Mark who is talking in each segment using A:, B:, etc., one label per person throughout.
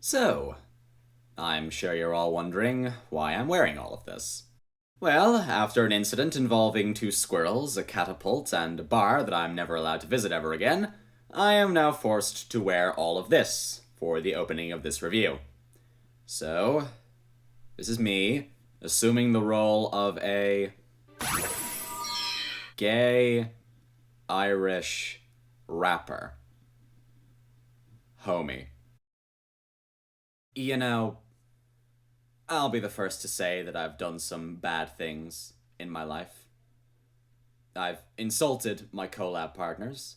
A: So, I'm sure you're all wondering why I'm wearing all of this. Well, after an incident involving 2 squirrels, a catapult, and a bar that I'm never allowed to visit ever again, I am now forced to wear all of this for the opening of this review. So, this is me assuming the role of a gay Irish rapper. Homie. You know, I'll be the first to say that I've done some bad things in my life. I've insulted my collab partners.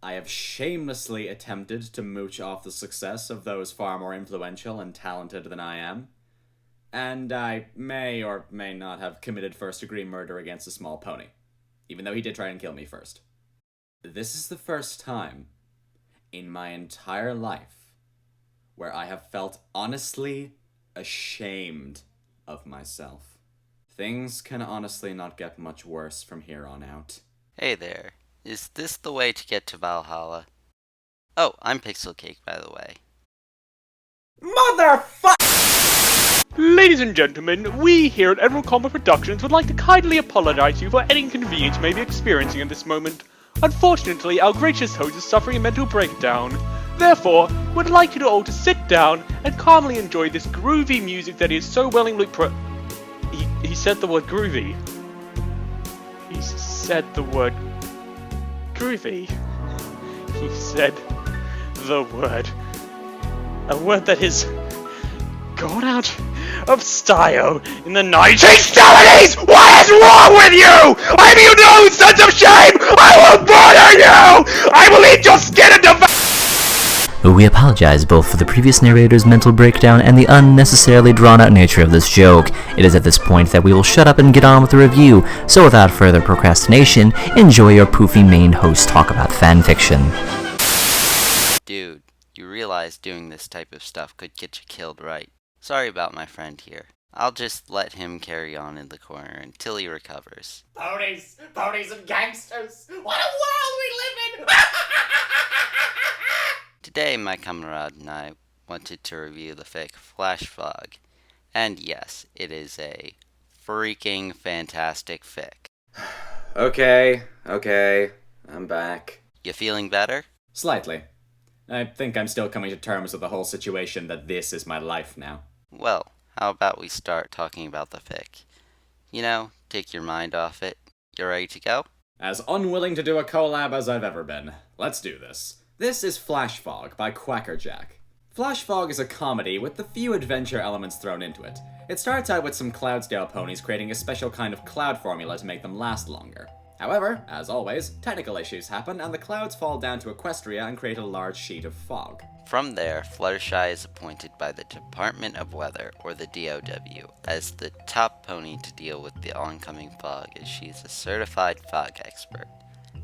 A: I have shamelessly attempted to mooch off the success of those far more influential and talented than I am. And I may or may not have committed first-degree murder against a small pony, even though he did try and kill me first. This is the first time in my entire life where I have felt honestly ashamed of myself. Things can honestly not get much worse from here on out.
B: Hey there, is this the way to get to Valhalla? Oh, I'm Pixel Cake, by the way.
C: Ladies and gentlemen, we here at EmeraldComet Productions would like to kindly apologize to you for any inconvenience you may be experiencing at this moment. Unfortunately, our gracious host is suffering a mental breakdown. Therefore, we'd like you to all to sit down and calmly enjoy this groovy music that is so willingly He said the word groovy. He said the word groovy. He said the word. A word that is gone out of style in the 1970s! What is wrong with you? Have you no sense of shame? I will murder you! I will eat your skin and devour.
D: We apologize both for the previous narrator's mental breakdown and the unnecessarily drawn-out nature of this joke. It is at this point that we will shut up and get on with the review, so without further procrastination, enjoy your poofy main host talk about fanfiction.
B: Dude, you realize doing this type of stuff could get you killed, right? Sorry about my friend here. I'll just let him carry on in the corner until he recovers.
A: Ponies and gangsters! What a world we live in!
B: Today, my comrade and I wanted to review the fic Flash Fog. And yes, it is a freaking fantastic fic.
A: Okay, I'm back.
B: You feeling better?
A: Slightly. I think I'm still coming to terms with the whole situation that this is my life now.
B: Well, how about we start talking about the fic? You know, take your mind off it. You ready to go?
A: As unwilling to do a collab as I've ever been. Let's do this. This is Flash Fog by Quackerjack. Flash Fog is a comedy with a few adventure elements thrown into it. It starts out with some Cloudsdale ponies creating a special kind of cloud formula to make them last longer. However, as always, technical issues happen and the clouds fall down to Equestria and create a large sheet of fog.
B: From there, Fluttershy is appointed by the Department of Weather, or the DOW, as the top pony to deal with the oncoming fog, as she is a certified fog expert.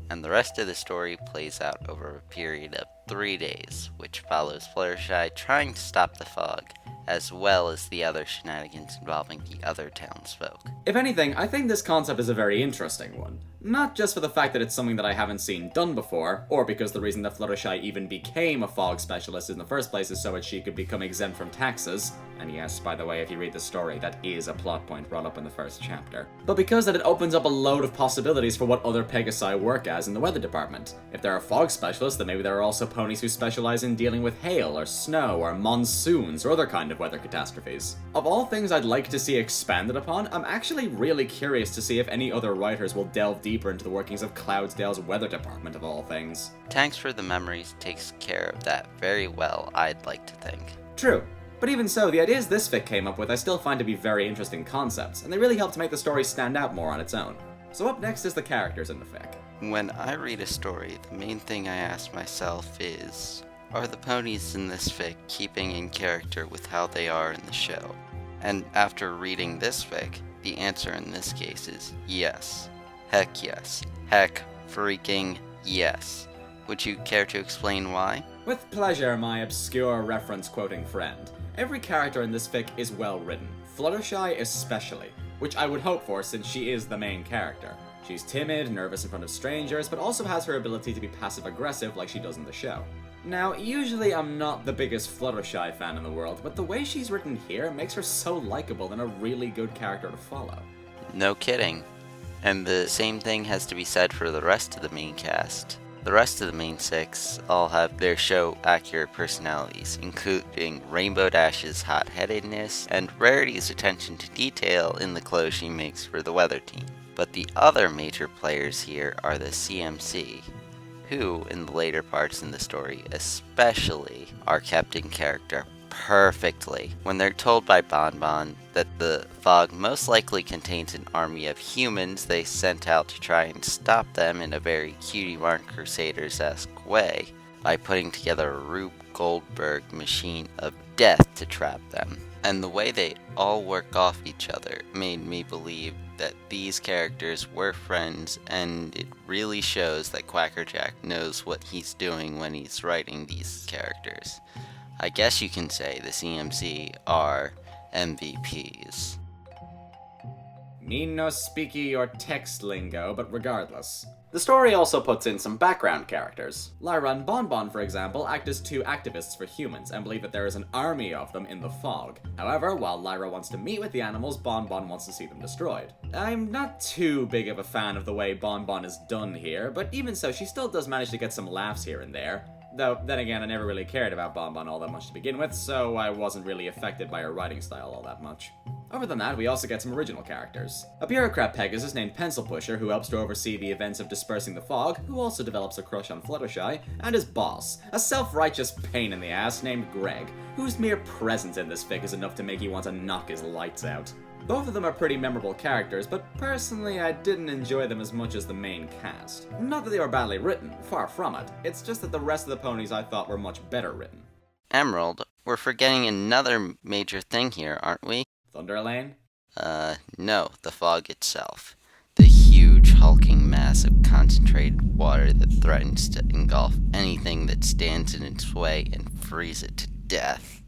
B: And the rest of the story plays out over a period of 3 days, which follows Fluttershy trying to stop the fog, as well as the other shenanigans involving the other townsfolk.
A: If anything, I think this concept is a very interesting one. Not just for the fact that it's something that I haven't seen done before, or because the reason that Fluttershy even became a fog specialist in the first place is so that she could become exempt from taxes. And yes, by the way, if you read the story, that is a plot point brought up in the first chapter. But because that it opens up a load of possibilities for what other Pegasi work as in the weather department. If there are fog specialists, then maybe there are also ponies who specialize in dealing with hail, or snow, or monsoons, or other kind of weather catastrophes. Of all things I'd like to see expanded upon, I'm actually really curious to see if any other writers will delve deeper into the workings of Cloudsdale's weather department of all things.
B: Tanks for the Memories takes care of that very well, I'd like to think.
A: True. But even so, the ideas this fic came up with I still find to be very interesting concepts, and they really help to make the story stand out more on its own. So up next is the characters in the fic.
B: When I read a story, the main thing I ask myself is, are the ponies in this fic keeping in character with how they are in the show? And after reading this fic, the answer in this case is yes. Heck yes. Heck freaking yes. Would you care to explain why?
A: With pleasure, my obscure reference-quoting friend. Every character in this fic is well written, Fluttershy especially, which I would hope for since she is the main character. She's timid, nervous in front of strangers, but also has her ability to be passive-aggressive like she does in the show. Now, usually I'm not the biggest Fluttershy fan in the world, but the way she's written here makes her so likable and a really good character to follow.
B: No kidding. And the same thing has to be said for the rest of the main cast. The rest of the main six all have their show-accurate personalities, including Rainbow Dash's hot-headedness and Rarity's attention to detail in the clothes she makes for the weather team. But the other major players here are the CMC, who, in the later parts in the story especially, are kept in character perfectly. When they're told by Bonbon that the fog most likely contains an army of humans they sent out to try and stop them in a very Cutie Mark Crusaders-esque way by putting together a Rube Goldberg machine of death to trap them. And the way they all work off each other made me believe that these characters were friends, and it really shows that Quackerjack knows what he's doing when he's writing these characters. I guess you can say the CMC are MVPs.
A: Me no speaky or text lingo, but regardless. The story also puts in some background characters. Lyra and Bonbon, for example, act as two activists for humans and believe that there is an army of them in the fog. However, while Lyra wants to meet with the animals, Bonbon wants to see them destroyed. I'm not too big of a fan of the way Bonbon is done here, but even so, she still does manage to get some laughs here and there. Though, then again, I never really cared about Bonbon all that much to begin with, so I wasn't really affected by her writing style all that much. Other than that, we also get some original characters. A bureaucrat Pegasus named Pencil Pusher, who helps to oversee the events of dispersing the fog, who also develops a crush on Fluttershy, and his boss, a self-righteous pain in the ass named Greg, whose mere presence in this fic is enough to make you want to knock his lights out. Both of them are pretty memorable characters, but personally I didn't enjoy them as much as the main cast. Not that they were badly written, far from it, it's just that the rest of the ponies I thought were much better written.
B: Emerald, we're forgetting another major thing here, aren't we?
A: Thunder Lane?
B: No, the fog itself. The huge hulking mass of concentrated water that threatens to engulf anything that stands in its way and freeze it to death.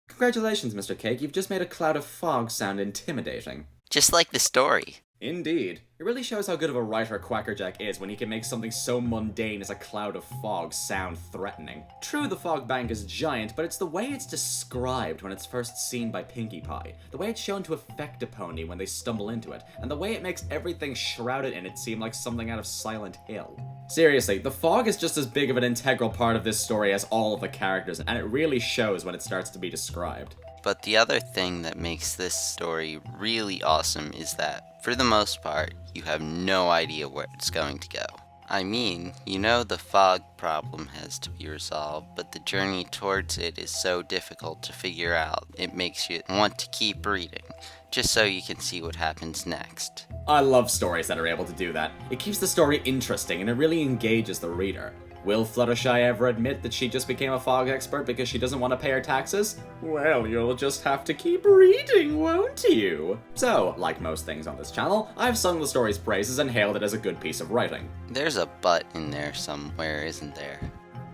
A: Congratulations, Mr. Cake, you've just made a cloud of fog sound intimidating.
B: Just like the story.
A: Indeed. It really shows how good of a writer Quackerjack is when he can make something so mundane as a cloud of fog sound threatening. True, the fog bank is giant, but it's the way it's described when it's first seen by Pinkie Pie, the way it's shown to affect a pony when they stumble into it, and the way it makes everything shrouded in it seem like something out of Silent Hill. Seriously, the fog is just as big of an integral part of this story as all of the characters, and it really shows when it starts to be described.
B: But the other thing that makes this story really awesome is that, for the most part, you have no idea where it's going to go. I mean, you know the fog problem has to be resolved, but the journey towards it is so difficult to figure out, it makes you want to keep reading, just so you can see what happens next.
A: I love stories that are able to do that. It keeps the story interesting and it really engages the reader. Will Fluttershy ever admit that she just became a fog expert because she doesn't want to pay her taxes? Well, you'll just have to keep reading, won't you? So, like most things on this channel, I've sung the story's praises and hailed it as a good piece of writing.
B: There's a but in there somewhere, isn't there?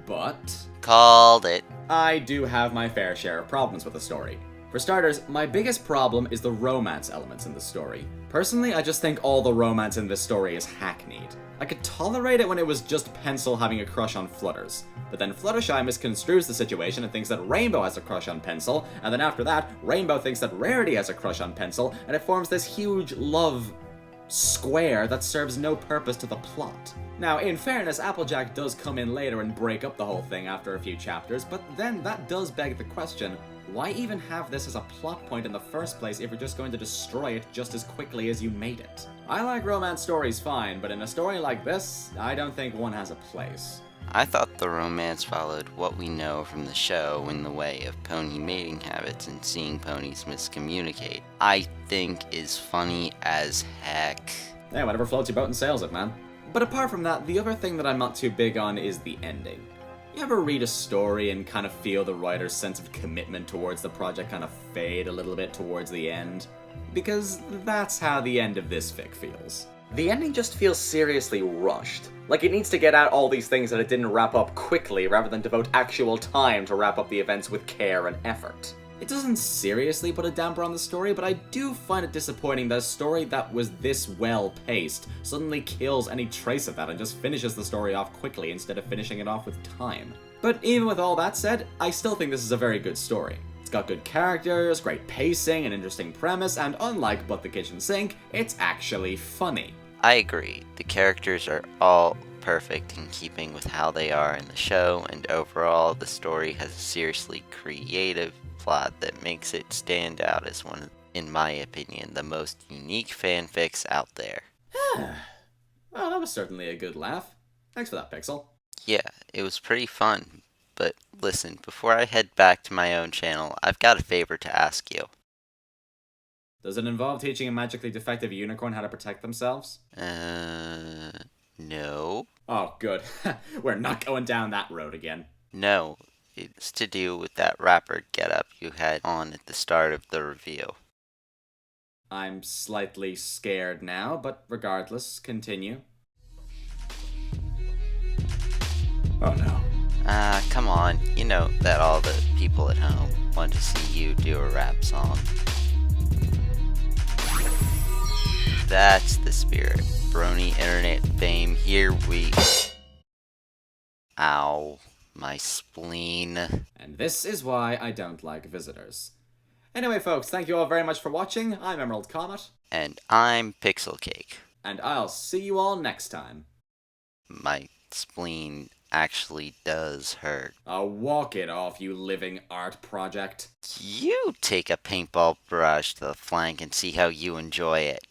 A: But
B: Called it.
A: I do have my fair share of problems with the story. For starters, my biggest problem is the romance elements in the story. Personally, I just think all the romance in this story is hackneyed. I could tolerate it when it was just Pencil having a crush on Flutters, but then Fluttershy misconstrues the situation and thinks that Rainbow has a crush on Pencil, and then after that, Rainbow thinks that Rarity has a crush on Pencil, and it forms this huge love square that serves no purpose to the plot. Now, in fairness, Applejack does come in later and break up the whole thing after a few chapters, but then that does beg the question, why even have this as a plot point in the first place if you're just going to destroy it just as quickly as you made it? I like romance stories fine, but in a story like this, I don't think one has a place.
B: I thought the romance followed what we know from the show in the way of pony mating habits and seeing ponies miscommunicate. I think is funny as heck.
A: Yeah, whatever floats your boat and sails it, man. But apart from that, the other thing that I'm not too big on is the ending. You ever read a story and kind of feel the writer's sense of commitment towards the project kind of fade a little bit towards the end? Because that's how the end of this fic feels. The ending just feels seriously rushed. Like it needs to get out all these things that it didn't wrap up quickly rather than devote actual time to wrap up the events with care and effort. It doesn't seriously put a damper on the story, but I do find it disappointing that a story that was this well paced suddenly kills any trace of that and just finishes the story off quickly instead of finishing it off with time. But even with all that said, I still think this is a very good story. It's got good characters, great pacing, an interesting premise, and unlike But the Kitchen Sink, it's actually funny.
B: I agree. The characters are all perfect in keeping with how they are in the show, and overall, the story has a seriously creative plot that makes it stand out as one of, in my opinion, the most unique fanfics out there.
A: Well, that was certainly a good laugh. Thanks for that, Pixel.
B: Yeah, it was pretty fun. But listen, before I head back to my own channel, I've got a favor to ask you.
A: Does it involve teaching a magically defective unicorn how to protect themselves?
B: No.
A: Oh, good. We're not going down that road again.
B: No, it's to do with that rapper getup you had on at the start of the review.
A: I'm slightly scared now, but regardless, continue. Oh no.
B: Come on, you know that all the people at home want to see you do a rap song. That's the spirit. Brony internet fame, here we... Ow, my spleen.
A: And this is why I don't like visitors. Anyway, folks, thank you all very much for watching. I'm EmeraldComet.
B: And I'm Pixel Cake.
A: And I'll see you all next time.
B: My spleen actually does hurt.
A: Walk it off, you living art project.
B: You take a paintball brush to the flank and see how you enjoy it.